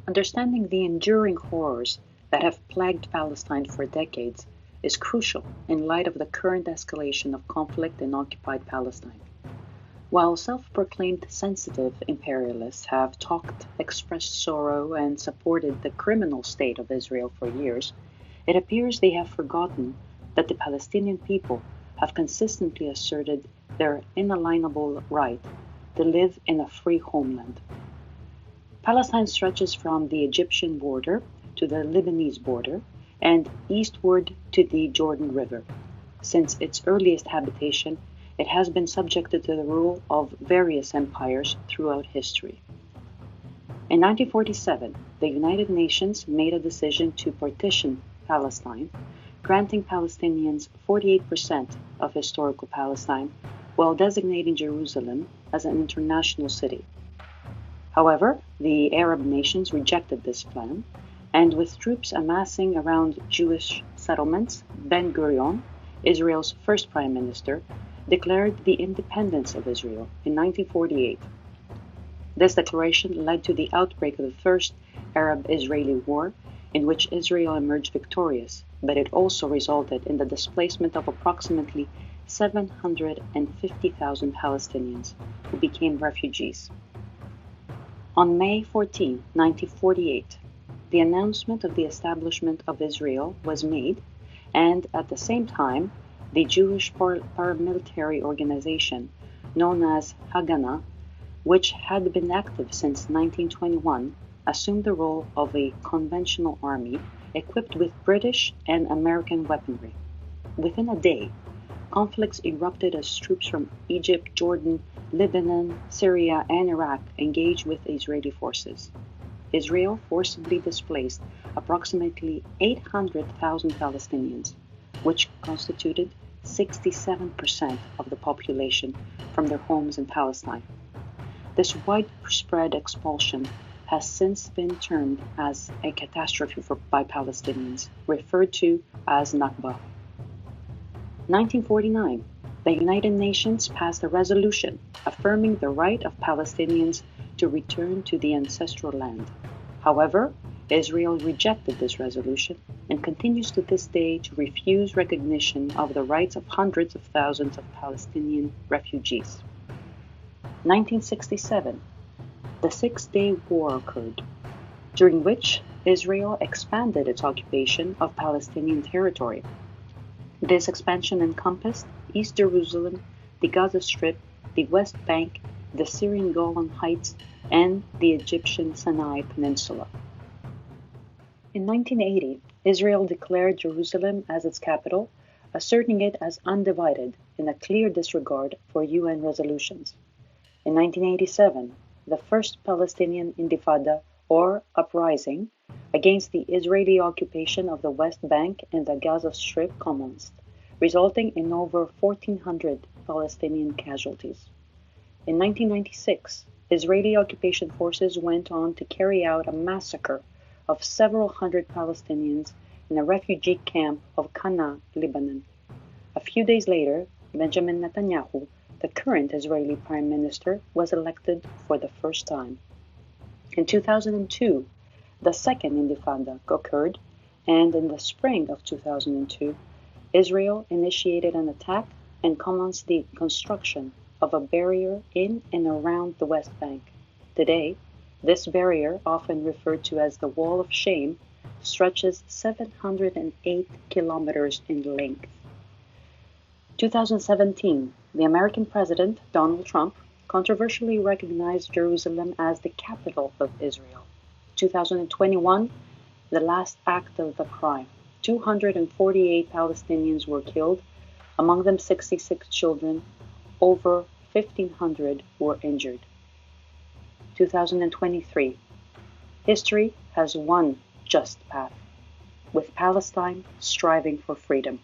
Understanding the enduring horrors that have plagued Palestine for decades is crucial in light of the current escalation of conflict in occupied Palestine. While self-proclaimed sensitive imperialists have talked, expressed sorrow, and supported the criminal state of Israel for years, it appears they have forgotten that the Palestinian people have consistently asserted their inalienable right to live in a free homeland. Palestine stretches from the Egyptian border to the Lebanese border and eastward to the Jordan River. Since its earliest habitation, it has been subjected to the rule of various empires throughout history. In 1947, the United Nations made a decision to partition Palestine, granting Palestinians 48% of historical Palestine, while designating Jerusalem as an international city. However, the Arab nations rejected this plan, and with troops amassing around Jewish settlements, Ben-Gurion, Israel's first prime minister, declared the independence of Israel in 1948. This declaration led to the outbreak of the First Arab-Israeli War, in which Israel emerged victorious, but it also resulted in the displacement of approximately 750,000 Palestinians, who became refugees. On May 14, 1948, the announcement of the establishment of Israel was made, and at the same time, the Jewish paramilitary organization known as Haganah, which had been active since 1921, assumed the role of a conventional army equipped with British and American weaponry. Within a day, conflicts erupted as troops from Egypt, Jordan, Lebanon, Syria, and Iraq engaged with Israeli forces. Israel forcibly displaced approximately 800,000 Palestinians, which constituted 67% of the population, from their homes in Palestine. This widespread expulsion has since been termed as a catastrophe by Palestinians, referred to as Nakba. 1949, the United Nations passed a resolution affirming the right of Palestinians to return to the ancestral land. However, Israel rejected this resolution and continues to this day to refuse recognition of the rights of hundreds of thousands of Palestinian refugees. 1967, the Six-Day War occurred, during which Israel expanded its occupation of Palestinian territory. This expansion encompassed East Jerusalem, the Gaza Strip, the West Bank, the Syrian Golan Heights, and the Egyptian Sinai Peninsula. In 1980, Israel declared Jerusalem as its capital, asserting it as undivided in a clear disregard for UN resolutions. In 1987, the first Palestinian Intifada, or uprising, against the Israeli occupation of the West Bank and the Gaza Strip commenced, resulting in over 1,400 Palestinian casualties. In 1996, Israeli occupation forces went on to carry out a massacre of several hundred Palestinians in a refugee camp of Qana, Lebanon. A few days later, Benjamin Netanyahu, the current Israeli Prime Minister, was elected for the first time. In 2002, the second Intifada occurred, and in the spring of 2002, Israel initiated an attack and commenced the construction of a barrier in and around the West Bank. Today, this barrier, often referred to as the Wall of Shame, stretches 708 kilometers in length. 2017, the American President, Donald Trump, controversially recognized Jerusalem as the capital of Israel. 2021, the last act of the crime. 248 Palestinians were killed, among them 66 children. Over 1,500 were injured. 2023, history has one just path, with Palestine striving for freedom.